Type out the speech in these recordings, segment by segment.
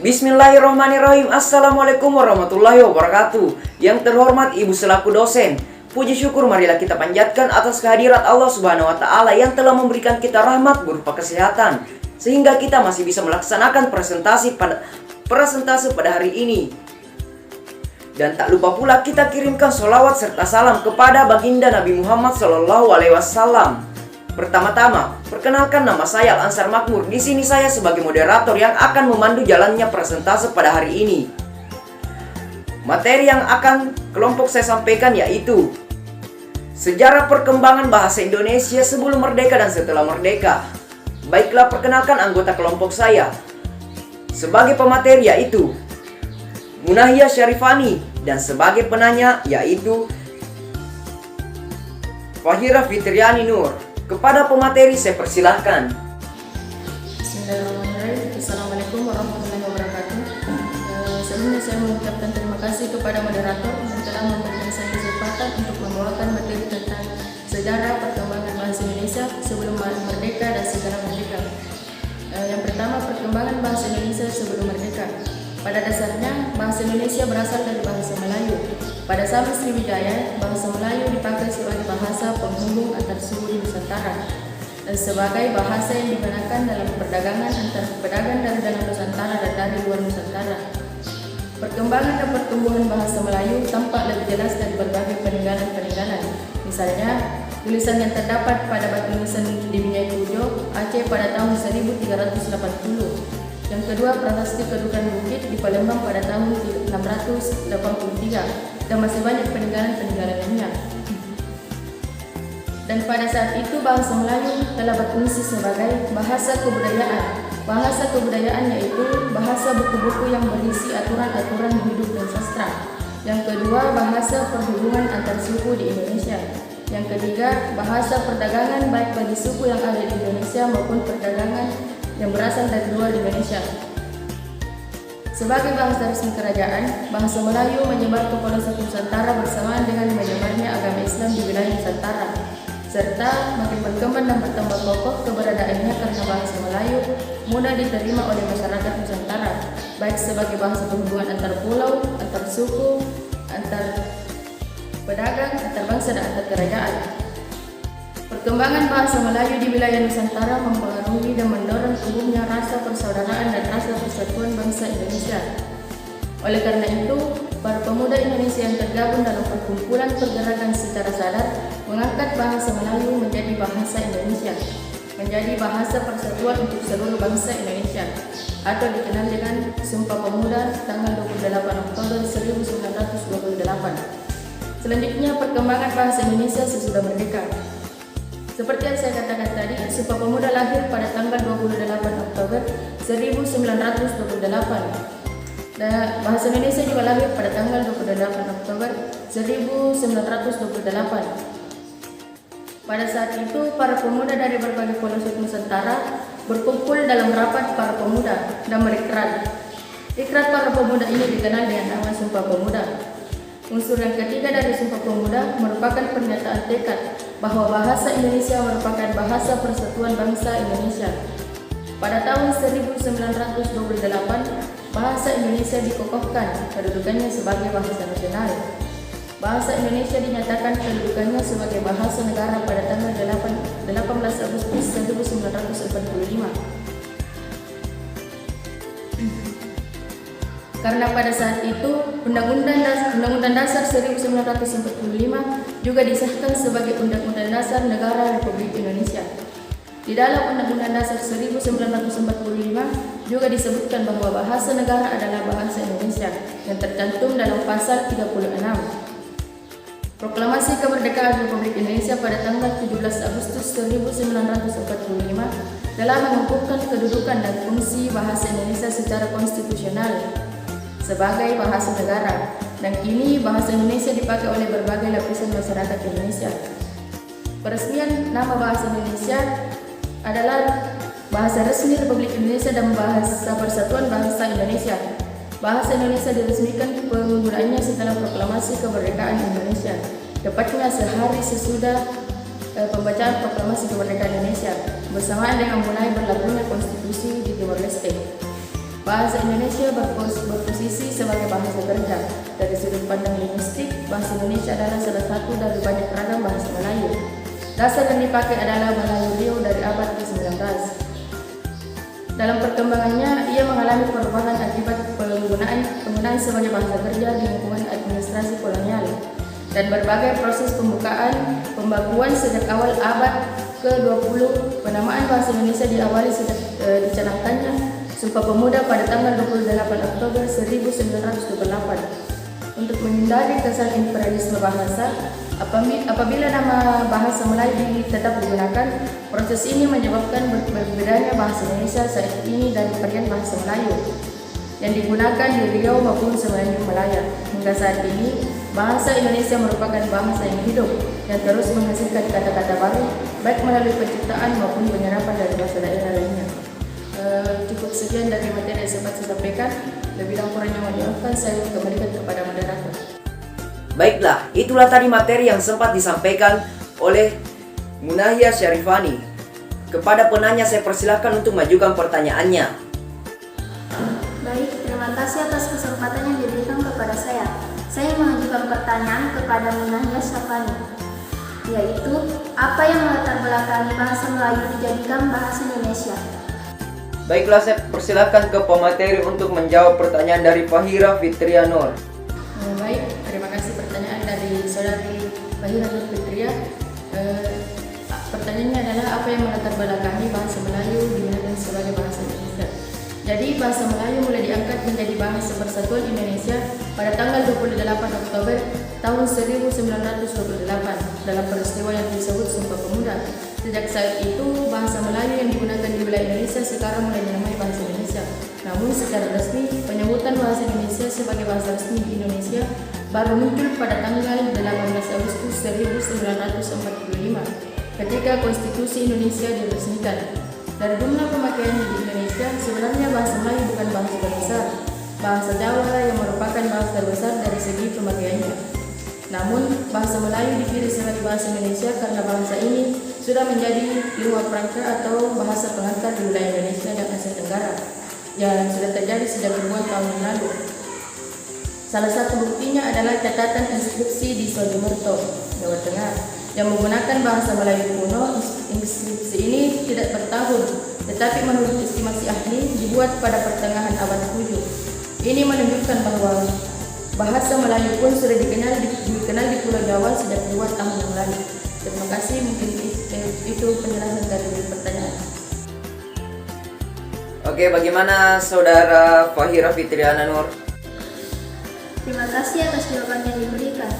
Bismillahirrahmanirrahim. Assalamualaikum warahmatullahi wabarakatuh. Yang terhormat Ibu selaku dosen, puji syukur marilah kita panjatkan atas kehadirat Allah Subhanahu wa taala yang telah memberikan kita rahmat berupa kesehatan sehingga kita masih bisa melaksanakan presentase pada hari ini. Dan tak lupa pula kita kirimkan sholawat serta salam kepada baginda Nabi Muhammad SAW. Pertama-tama, perkenalkan nama saya Al-Ansar Makmur. Di sini saya sebagai moderator yang akan memandu jalannya presentase pada hari ini. Materi yang akan kelompok saya sampaikan yaitu sejarah perkembangan bahasa Indonesia sebelum merdeka dan setelah merdeka. Baiklah, perkenalkan anggota kelompok saya. Sebagai pemateri yaitu Munahia Syarifani, dan sebagai penanya yaitu Fahira Fitriani Nur. Kepada pemateri saya persilahkan. Bismillahirrahmanirrahim. Assalamualaikum warahmatullahi wabarakatuh. Sebelumnya saya mengucapkan terima kasih kepada moderator yang telah memberikan saya kesempatan untuk membawakan materi tentang sejarah perkembangan bahasa Indonesia sebelum merdeka dan setelah merdeka. Yang pertama, perkembangan bahasa Indonesia sebelum merdeka. Pada dasarnya, bahasa Indonesia berasal dari bahasa Melayu. Pada zaman Sriwijaya, bahasa Melayu dipakai sebagai bahasa penghubung antar suku di Nusantara dan sebagai bahasa yang digunakan dalam perdagangan antara pedagang dari dalam Nusantara dan dari luar Nusantara. Perkembangan dan pertumbuhan bahasa Melayu tampak lebih jelas dari berbagai peninggalan-peninggalan. Misalnya, tulisan yang terdapat pada batu nisan di Minyak Kujo, Aceh pada tahun 1380. Yang kedua, prasasti Kedukan Bukit di Palembang pada tahun 683 dan masih banyak peninggalan-peninggalan lainnya. Dan pada saat itu bahasa Melayu telah berfungsi sebagai bahasa kebudayaan. Bahasa kebudayaan yaitu bahasa buku-buku yang berisi aturan-aturan hidup dan sastra. Yang kedua, bahasa perhubungan antar suku di Indonesia. Yang ketiga, bahasa perdagangan baik bagi suku yang ada di Indonesia maupun perdagangan yang berasal dari luar Indonesia. Sebagai bahasa resmi kerajaan, bahasa Melayu menyebar ke pelosok Nusantara bersamaan dengan menyebarnya agama Islam di wilayah Nusantara, serta makin berkembang dan bertambah kokoh keberadaannya karena bahasa Melayu mudah diterima oleh masyarakat Nusantara, baik sebagai bahasa perhubungan antar pulau, antar suku, antar pedagang, antar bangsa dan antar kerajaan. Perkembangan bahasa Melayu di wilayah Nusantara mempengaruhi dan mendorong tumbuhnya rasa persaudaraan dan rasa persatuan bangsa Indonesia. Oleh karena itu, para pemuda Indonesia yang tergabung dalam perkumpulan pergerakan secara sadar mengangkat bahasa Melayu menjadi bahasa Indonesia, menjadi bahasa persatuan untuk seluruh bangsa Indonesia, atau dikenal dengan Sumpah Pemuda tanggal 28 Oktober 1928. Selanjutnya, perkembangan bahasa Indonesia sesudah merdeka. Seperti yang saya katakan tadi, Sumpah Pemuda lahir pada tanggal 28 Oktober 1928. Dan bahasa Indonesia juga lahir pada tanggal 28 Oktober 1928. Pada saat itu, para pemuda dari berbagai pelosok Nusantara berkumpul dalam rapat para pemuda dan berikrar. Ikrar para pemuda ini dikenal dengan nama Sumpah Pemuda. Unsur yang ketiga dari Sumpah Pemuda merupakan pernyataan tekad bahwa bahasa Indonesia merupakan bahasa persatuan bangsa Indonesia. Pada tahun 1928, bahasa Indonesia dikokohkan kedudukannya sebagai bahasa nasional. Bahasa Indonesia dinyatakan kedudukannya sebagai bahasa negara pada tanggal 18 Agustus 1945. Karena pada saat itu Undang-Undang Dasar 1945 juga disahkan sebagai Undang-Undang Dasar Negara Republik Indonesia. Di dalam Undang-Undang Dasar 1945 juga disebutkan bahwa bahasa negara adalah bahasa Indonesia yang tercantum dalam pasal 36. Proklamasi Kemerdekaan Republik Indonesia pada tanggal 17 Agustus 1945 telah mengukuhkan kedudukan dan fungsi bahasa Indonesia secara konstitusional sebagai bahasa negara, dan kini bahasa Indonesia dipakai oleh berbagai lapisan masyarakat Indonesia. Peresmian nama bahasa Indonesia adalah bahasa resmi Republik Indonesia dan bahasa persatuan bangsa Indonesia. Bahasa Indonesia diresmikan penggunaannya setelah proklamasi kemerdekaan Indonesia, tepatnya sehari sesudah pembacaan proklamasi kemerdekaan Indonesia, bersamaan dengan mulai berlakunya konstitusi di Timor Leste. Bahasa Indonesia berposisi sebagai bahasa kerja. Dari sudut pandang linguistik, bahasa Indonesia adalah salah satu dari banyak ragam bahasa Melayu. Dasar yang dipakai adalah Melayu Riau dari abad ke-19. Dalam perkembangannya, ia mengalami perubahan akibat penggunaan sebagai bahasa kerja di lingkungan administrasi kolonial dan berbagai proses pembakuan sejak awal abad ke-20. Penamaan bahasa Indonesia diawali sejak dicanangkannya Sumpah Pemuda pada tanggal 28 Oktober 1928. Untuk menghindari kesan imperialisme bahasa, apabila nama bahasa Melayu tetap digunakan, proses ini menyebabkan berbedanya bahasa Indonesia saat ini dari varian bahasa Melayu yang digunakan di Riau maupun Semenanjung Malaya. Hingga saat ini, bahasa Indonesia merupakan bahasa yang hidup yang terus menghasilkan kata-kata baru, baik melalui penciptaan maupun penyerapan dari bahasa daerah lainnya. Cukup sekian dari materi yang sempat saya sampaikan. Lebih dan kurangnya mohon dimaafkan, saya kembalikan kepada moderator. Baiklah, itulah tadi materi yang sempat disampaikan oleh Munahia Syarifani. Kepada penanya saya persilahkan untuk mengajukan pertanyaannya. Baik, terima kasih atas kesempatan yang diberikan kepada saya. Saya mengajukan pertanyaan kepada Munahia Syarifani, yaitu apa yang melatar belakangi bahasa Melayu dijadikan bahasa Indonesia? Baiklah, saya persilahkan ke pemateri untuk menjawab pertanyaan dari Fahira Fitria Nur. Baik, terima kasih pertanyaan dari saudari Fahira Fitria. Pertanyaannya adalah apa yang melatar belakangi bahasa Melayu digunakan sebagai bahasa Indonesia. Jadi bahasa Melayu mulai diangkat menjadi bahasa persatuan Indonesia pada tanggal 28 Oktober tahun 1928 dalam peristiwa yang disebut Sumpah Pemuda. Sejak saat itu, bahasa Melayu yang digunakan di wilayah Indonesia sekarang mulai dinamai bahasa Indonesia. Namun secara resmi, penyebutan bahasa Indonesia sebagai bahasa resmi di Indonesia baru muncul pada tanggal 18 Agustus 1945 ketika Konstitusi Indonesia diresmikan. Dari jumlah pemakaiannya di Indonesia, sebenarnya bahasa Melayu bukan bahasa terbesar. Bahasa Jawa yang merupakan bahasa terbesar dari segi pemakaiannya. Namun, bahasa Melayu dipilih sebagai bahasa Indonesia karena bahasa ini sudah menjadi lingua franca atau bahasa pengantar di wilayah Indonesia dan Asia Tenggara yang sudah terjadi sejak ribuan tahun yang lalu. Salah satu buktinya adalah catatan inskripsi di Sodimerto, Jawa Tengah, yang menggunakan bahasa Melayu kuno. Inskripsi ini tidak bertahun, tetapi menurut estimasi ahli dibuat pada pertengahan abad 7. Ini menunjukkan bahwa bahasa Melayu pun sudah dikenal di Pulau Jawa sejak ribuan tahun yang lalu. Terima kasih, mungkin itu penjelasan dari pertanyaan. Oke, bagaimana saudara Fahira Fitriana Nur? Terima kasih atas jawaban yang diberikan.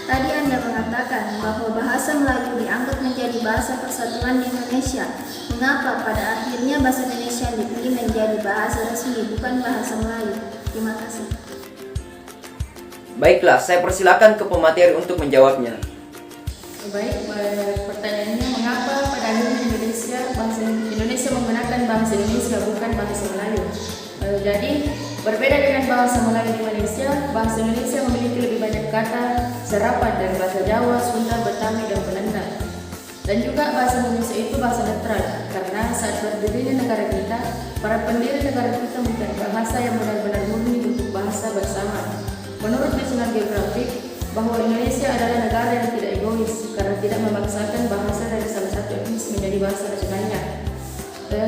Tadi Anda mengatakan bahwa bahasa Melayu dianggap menjadi bahasa persatuan di Indonesia. Mengapa pada akhirnya bahasa Indonesia dipilih menjadi bahasa resmi, bukan bahasa Melayu? Terima kasih. Baiklah, saya persilakan ke pemateri untuk menjawabnya. Baik, pertanyaannya mengapa pada akhirnya bahasa Indonesia menggunakan bahasa Indonesia bukan bahasa Melayu? Jadi berbeda dengan bahasa Melayu di Malaysia, bahasa Indonesia memiliki lebih banyak kata serapan dari bahasa Jawa, Sunda, Betawi, dan Belanda. Dan juga bahasa Indonesia itu bahasa netral karena saat berdirinya negara kita, para pendiri negara kita mencari bahasa yang benar-benar murni untuk bahasa bersama. Menurut National Geographic, bahwa Indonesia adalah negara yang tidak egois karena tidak memaksakan bahasa dari salah satu etnis menjadi bahasa nasionalnya.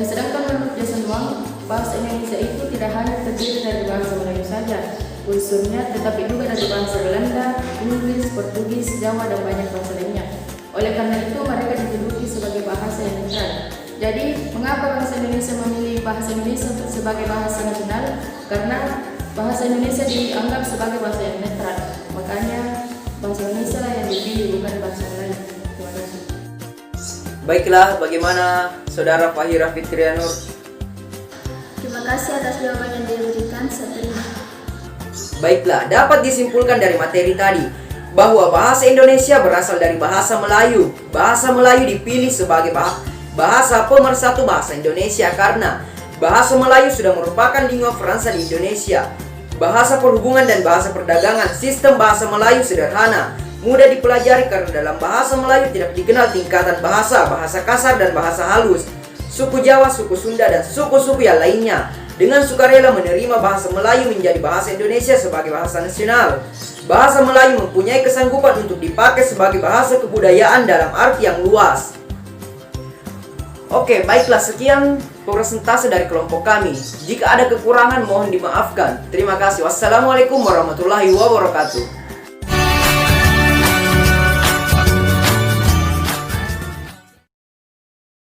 Sedangkan menurut Jason Wang, bahasa Indonesia itu tidak hanya terdiri dari bahasa Melayu saja, unsurnya tetapi juga dari bahasa Belanda, Inggris, Portugis, Jawa, dan banyak bahasa lainnya. Oleh karena itu mereka dijuluki sebagai bahasa yang netral. Jadi, mengapa bangsa Indonesia memilih bahasa Indonesia sebagai bahasa nasional? Karena bahasa Indonesia dianggap sebagai bahasa yang netral. Makanya bahasa Indonesia lah yang dipilih, bukan bahasa Melayu. Terima kasih. Baiklah, bagaimana saudara Fahira Fitria Nur? Terima kasih atas jawaban yang diberikan, saya terima. Baiklah, dapat disimpulkan dari materi tadi bahwa bahasa Indonesia berasal dari bahasa Melayu. Bahasa Melayu dipilih sebagai bahasa pemersatu bahasa Indonesia karena bahasa Melayu sudah merupakan lingua franca di Indonesia. Bahasa perhubungan dan bahasa perdagangan, sistem bahasa Melayu sederhana, mudah dipelajari karena dalam bahasa Melayu tidak dikenal tingkatan bahasa, bahasa kasar dan bahasa halus. Suku Jawa, suku Sunda, dan suku-suku yang lainnya dengan sukarela menerima bahasa Melayu menjadi bahasa Indonesia sebagai bahasa nasional. Bahasa Melayu mempunyai kesanggupan untuk dipakai sebagai bahasa kebudayaan dalam arti yang luas. Oke, baiklah, sekian presentasi dari kelompok kami. Jika ada kekurangan mohon dimaafkan. Terima kasih. Wassalamualaikum warahmatullahi wabarakatuh.